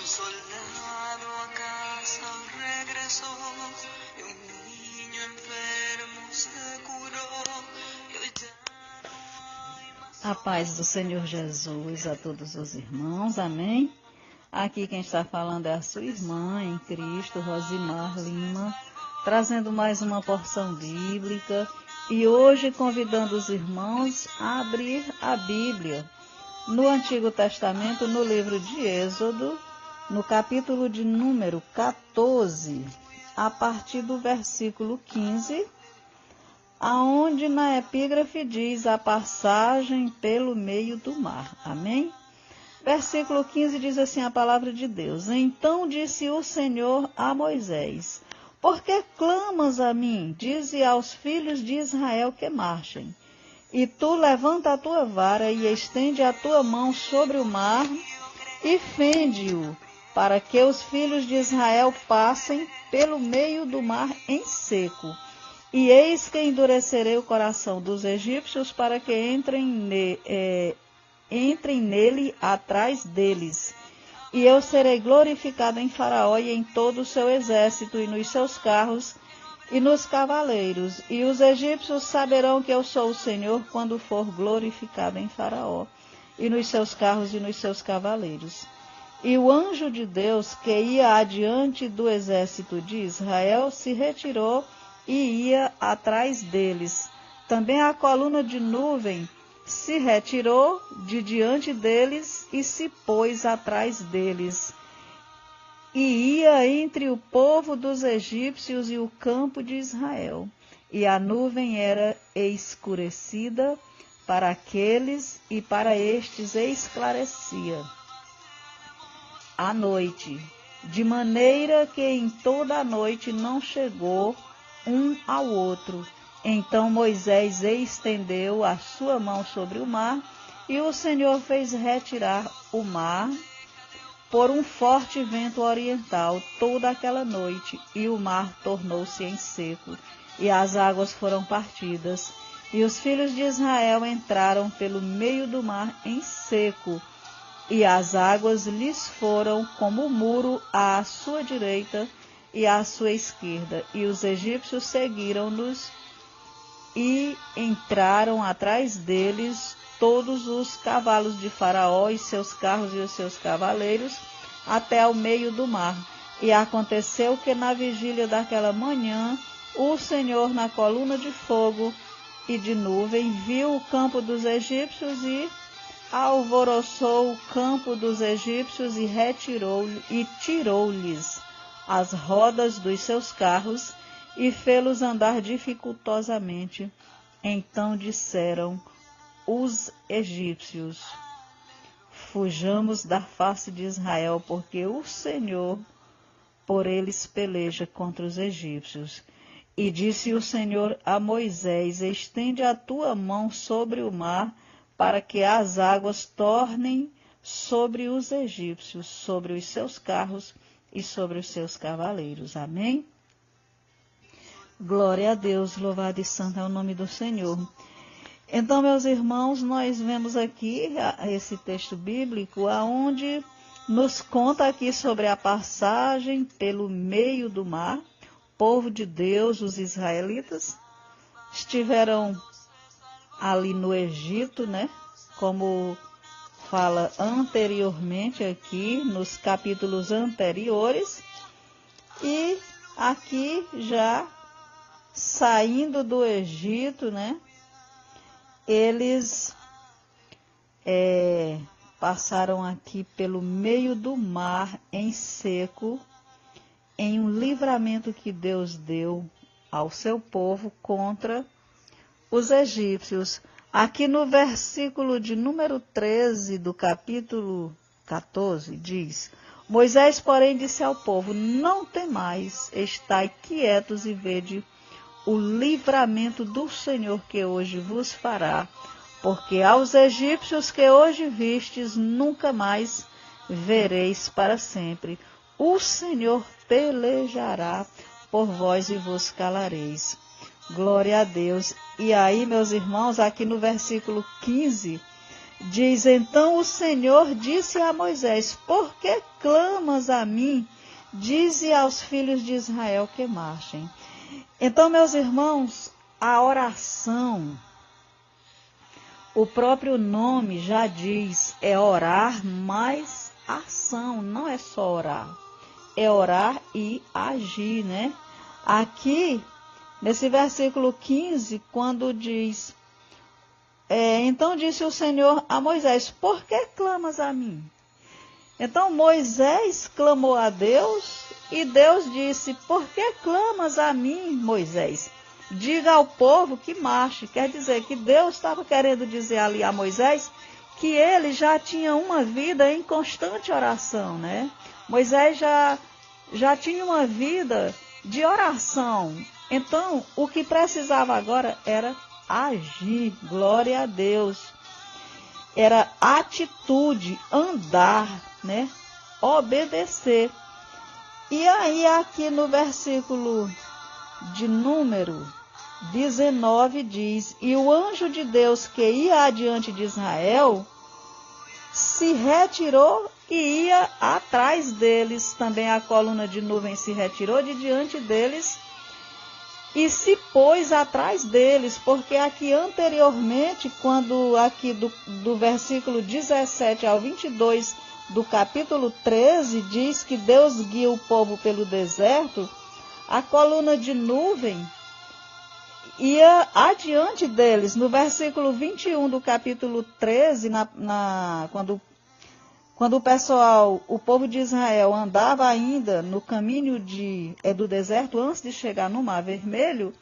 soldado a casa regresó y un niño enfermo se curó y hoy ya no hay más. A paz do Senhor Jesus a todos os irmãos, amém? Aqui quem está falando é a sua irmã em Cristo, Rosimar Lima, trazendo mais uma porção bíblica e hoje convidando os irmãos a abrir a Bíblia no Antigo Testamento, no livro de Êxodo, no capítulo de número 14, a partir do versículo 15, aonde na epígrafe diz a passagem pelo meio do mar. Amém? Versículo 15 diz assim a palavra de Deus: Então disse o Senhor a Moisés: Por que clamas a mim? Dize aos filhos de Israel que marchem. E tu levanta a tua vara e estende a tua mão sobre o mar e fende-o, para que os filhos de Israel passem pelo meio do mar em seco. E eis que endurecerei o coração dos egípcios para que entrem nele atrás deles. E eu serei glorificado em Faraó e em todo o seu exército, e nos seus carros e nos cavaleiros. E os egípcios saberão que eu sou o Senhor quando for glorificado em Faraó, e nos seus carros e nos seus cavaleiros. E o anjo de Deus, que ia adiante do exército de Israel, se retirou e ia atrás deles. Também a coluna de nuvem se retirou de diante deles e se pôs atrás deles. E ia entre o povo dos egípcios e o campo de Israel. E a nuvem era escurecida para aqueles e para estes esclarecia à noite, de maneira que em toda a noite não chegou um ao outro. Então Moisés estendeu a sua mão sobre o mar, e o Senhor fez retirar o mar por um forte vento oriental toda aquela noite, e o mar tornou-se em seco, e as águas foram partidas, e os filhos de Israel entraram pelo meio do mar em seco, e as águas lhes foram como muro à sua direita e à sua esquerda, e os egípcios seguiram-nos e entraram atrás deles todos os cavalos de Faraó e seus carros e os seus cavaleiros até ao meio do mar. E aconteceu que na vigília daquela manhã o Senhor na coluna de fogo e de nuvem viu o campo dos egípcios e alvoroçou o campo dos egípcios e tirou-lhes as rodas dos seus carros e fê-los andar dificultosamente. Então disseram os egípcios: Fujamos da face de Israel, porque o Senhor por eles peleja contra os egípcios. E disse o Senhor a Moisés: Estende a tua mão sobre o mar, para que as águas tornem sobre os egípcios, sobre os seus carros e sobre os seus cavaleiros. Amém? Glória a Deus, louvado e santo é o nome do Senhor. Então, meus irmãos, nós vemos aqui esse texto bíblico, onde nos conta aqui sobre a passagem pelo meio do mar. Povo de Deus, os israelitas, estiveram ali no Egito, né? Como fala anteriormente aqui, nos capítulos anteriores. E aqui já saindo do Egito, né? Eles passaram aqui pelo meio do mar em seco, em um livramento que Deus deu ao seu povo contra os egípcios. Aqui no versículo de número 13 do capítulo 14 diz: Moisés, porém, disse ao povo: Não temais, estai quietos e vede o livramento do Senhor que hoje vos fará, porque aos egípcios que hoje vistes nunca mais vereis para sempre. O Senhor pelejará por vós e vos calareis. Glória a Deus. E aí, meus irmãos, aqui no versículo 15, diz: então o Senhor disse a Moisés: por que clamas a mim? Dize aos filhos de Israel que marchem. Então, meus irmãos, a oração, o próprio nome já diz, é orar mais ação, não é só orar, é orar e agir, né? Aqui, nesse versículo 15, quando diz, então disse o Senhor a Moisés: por que clamas a mim? Então Moisés clamou a Deus e Deus disse: por que clamas a mim, Moisés? Diga ao povo que marche. Quer dizer que Deus estava querendo dizer ali a Moisés que ele já tinha uma vida em constante oração, né? Moisés já tinha uma vida de oração. Então, o que precisava agora era agir, glória a Deus. Era atitude, andar, né? Obedecer. E aí aqui no versículo de número 19 diz: e o anjo de Deus que ia adiante de Israel se retirou e ia atrás deles. Também a coluna de nuvem se retirou de diante deles e se pôs atrás deles, porque aqui anteriormente, quando aqui do versículo 17 ao 22 do capítulo 13, diz que Deus guia o povo pelo deserto, a coluna de nuvem ia adiante deles. No versículo 21 do capítulo 13, quando o povo de Israel andava ainda no caminho do deserto, antes de chegar no Mar Vermelho,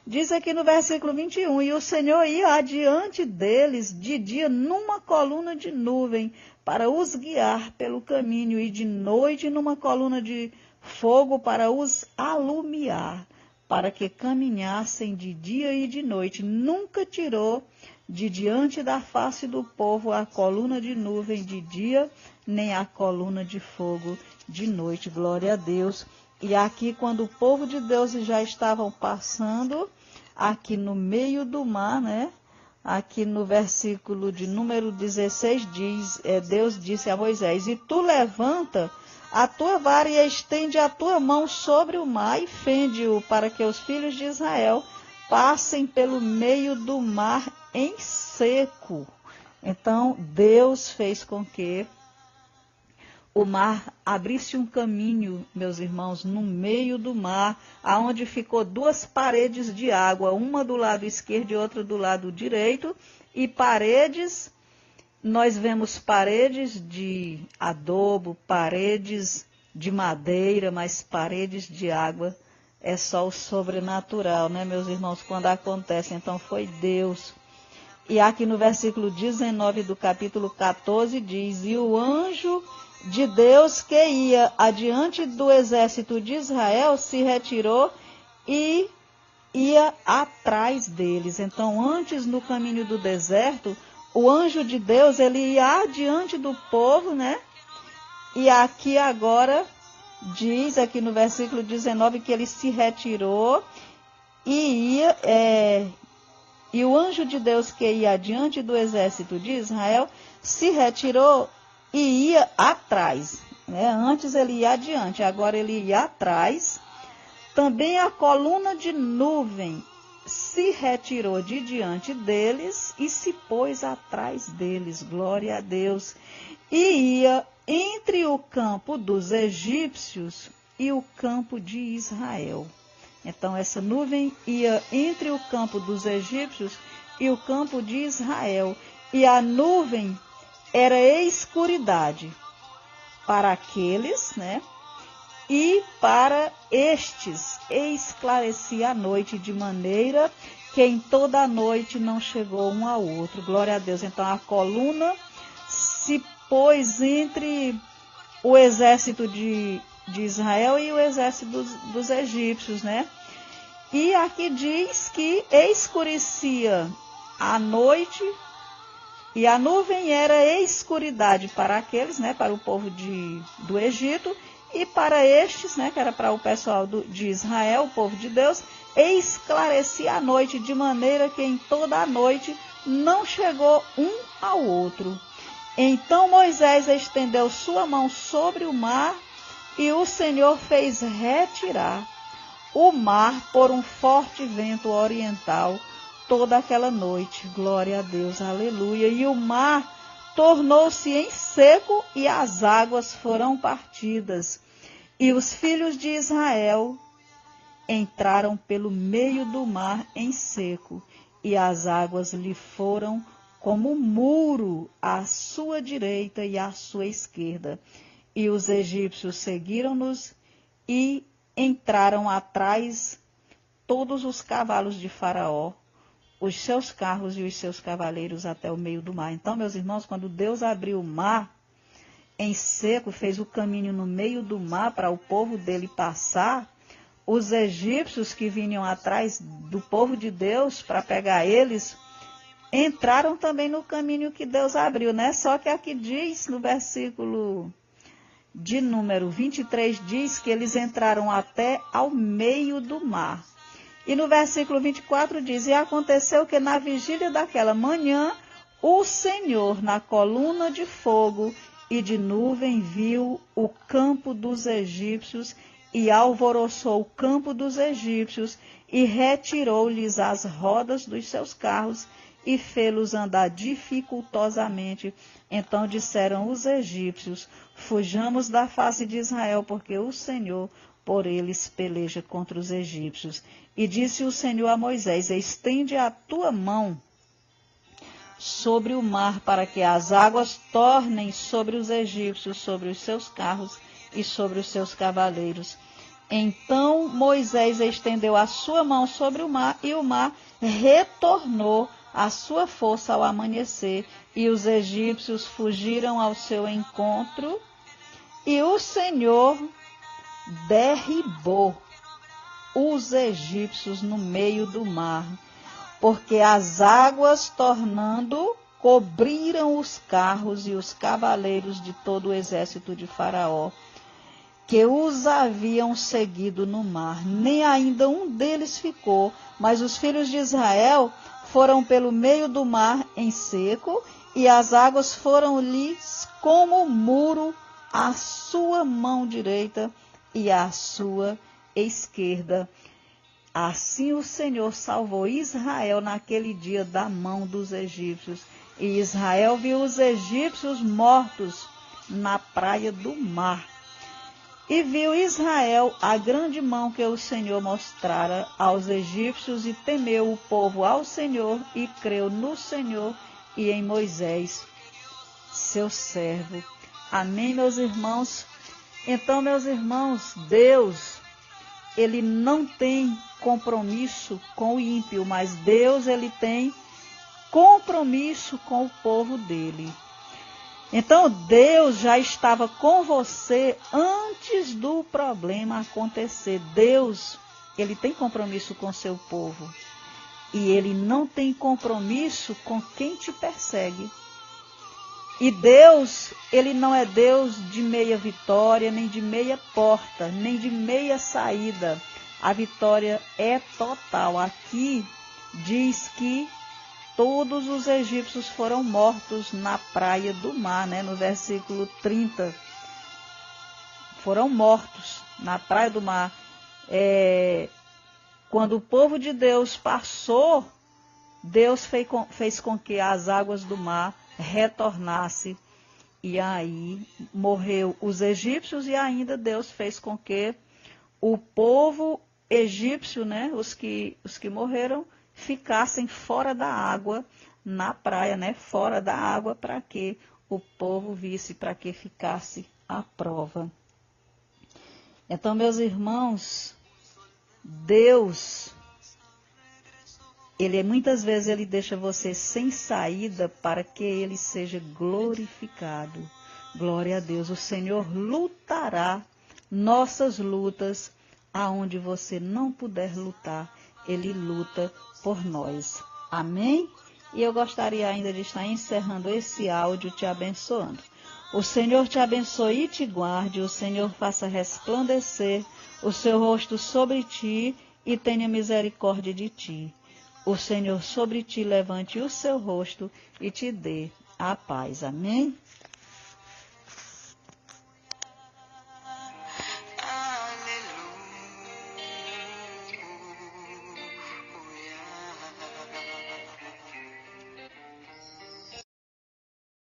diz aqui no versículo 21, e o Senhor ia adiante deles de dia numa coluna de nuvem, para os guiar pelo caminho, e de noite numa coluna de fogo para os alumiar, para que caminhassem de dia e de noite. Nunca tirou de diante da face do povo a coluna de nuvem de dia, nem a coluna de fogo de noite. Glória a Deus. E aqui, quando o povo de Deus já estavam passando, aqui no meio do mar, né? Aqui no versículo de número 16 diz, Deus disse a Moisés: e tu levanta a tua vara e estende a tua mão sobre o mar e fende-o, para que os filhos de Israel passem pelo meio do mar em seco. Então Deus fez com que o mar abrisse um caminho, meus irmãos, no meio do mar, aonde ficou duas paredes de água, uma do lado esquerdo e outra do lado direito, e paredes, nós vemos paredes de adobo, paredes de madeira, mas paredes de água é só o sobrenatural, né, meus irmãos, quando acontece. Então foi Deus. E aqui no versículo 19 do capítulo 14 diz: e o anjo de Deus que ia adiante do exército de Israel se retirou e ia atrás deles. Então, antes no caminho do deserto, o anjo de Deus, ele ia adiante do povo, né? E aqui agora diz, aqui no versículo 19, que ele se retirou e ia, e o anjo de Deus que ia adiante do exército de Israel se retirou e ia atrás, né? Antes ele ia adiante, agora ele ia atrás. Também a coluna de nuvem se retirou de diante deles e se pôs atrás deles, glória a Deus, e ia entre o campo dos egípcios e o campo de Israel. Então essa nuvem ia entre o campo dos egípcios e o campo de Israel, e a nuvem era escuridade para aqueles, né? E para estes esclarecia a noite, de maneira que em toda a noite não chegou um ao outro. Glória a Deus. Então a coluna se pôs entre o exército de Israel e o exército dos egípcios, né? E aqui diz que escurecia a noite. E a nuvem era escuridade para aqueles, né, para o povo do Egito, e para estes, né, que era para o pessoal de Israel, o povo de Deus, esclarecia a noite, de maneira que em toda a noite não chegou um ao outro. Então Moisés estendeu sua mão sobre o mar, e o Senhor fez retirar o mar por um forte vento oriental toda aquela noite. Glória a Deus, aleluia. E o mar tornou-se em seco, e as águas foram partidas. E os filhos de Israel entraram pelo meio do mar em seco, e as águas lhe foram como um muro à sua direita e à sua esquerda. E os egípcios seguiram-nos e entraram atrás todos os cavalos de Faraó, os seus carros e os seus cavaleiros até o meio do mar. Então, meus irmãos, quando Deus abriu o mar em seco, fez o caminho no meio do mar para o povo dele passar, os egípcios que vinham atrás do povo de Deus para pegar eles, entraram também no caminho que Deus abriu, né? Só que aqui diz, no versículo de número 23, diz que eles entraram até ao meio do mar. E no versículo 24 diz: e aconteceu que na vigília daquela manhã, o Senhor, na coluna de fogo e de nuvem, viu o campo dos egípcios e alvoroçou o campo dos egípcios e retirou-lhes as rodas dos seus carros e fê-los andar dificultosamente. Então disseram os egípcios: fujamos da face de Israel, porque o Senhor por eles peleja contra os egípcios. E disse o Senhor a Moisés: estende a tua mão sobre o mar, para que as águas tornem sobre os egípcios, sobre os seus carros e sobre os seus cavaleiros. Então Moisés estendeu a sua mão sobre o mar, e o mar retornou a sua força ao amanhecer, e os egípcios fugiram ao seu encontro, e o Senhor derribou os egípcios no meio do mar, porque as águas, tornando, cobriram os carros e os cavaleiros de todo o exército de Faraó, que os haviam seguido no mar. Nem ainda um deles ficou, mas os filhos de Israel foram pelo meio do mar em seco, e as águas foram-lhes como muro à sua mão direita e à sua esquerda. Assim o Senhor salvou Israel naquele dia da mão dos egípcios. E Israel viu os egípcios mortos na praia do mar. E viu Israel a grande mão que o Senhor mostrara aos egípcios, e temeu o povo ao Senhor, e creu no Senhor e em Moisés, seu servo. Amém, meus irmãos? Então, meus irmãos, Deus, Ele não tem compromisso com o ímpio, mas Deus, Ele tem compromisso com o povo dele. Então, Deus já estava com você antes do problema acontecer. Deus, Ele tem compromisso com seu povo. E Ele não tem compromisso com quem te persegue. E Deus, Ele não é Deus de meia vitória, nem de meia porta, nem de meia saída. A vitória é total. Aqui diz que todos os egípcios foram mortos na praia do mar, né? No versículo 30. Foram mortos na praia do mar. Quando o povo de Deus passou, Deus fez com que as águas do mar retornassem. E aí morreu os egípcios, e ainda Deus fez com que o povo egípcio, né? Os que morreram, ficassem fora da água, na praia, né? Fora da água, para que o povo visse, para que ficasse à prova. Então, meus irmãos, Deus, muitas vezes Ele deixa você sem saída para que Ele seja glorificado. Glória a Deus. O Senhor lutará nossas lutas aonde você não puder lutar. Ele luta por nós. Amém? E eu gostaria ainda de estar encerrando esse áudio te abençoando. O Senhor te abençoe e te guarde. O Senhor faça resplandecer o seu rosto sobre ti e tenha misericórdia de ti. o Senhor sobre ti levante o seu rosto e te dê a paz. Amém?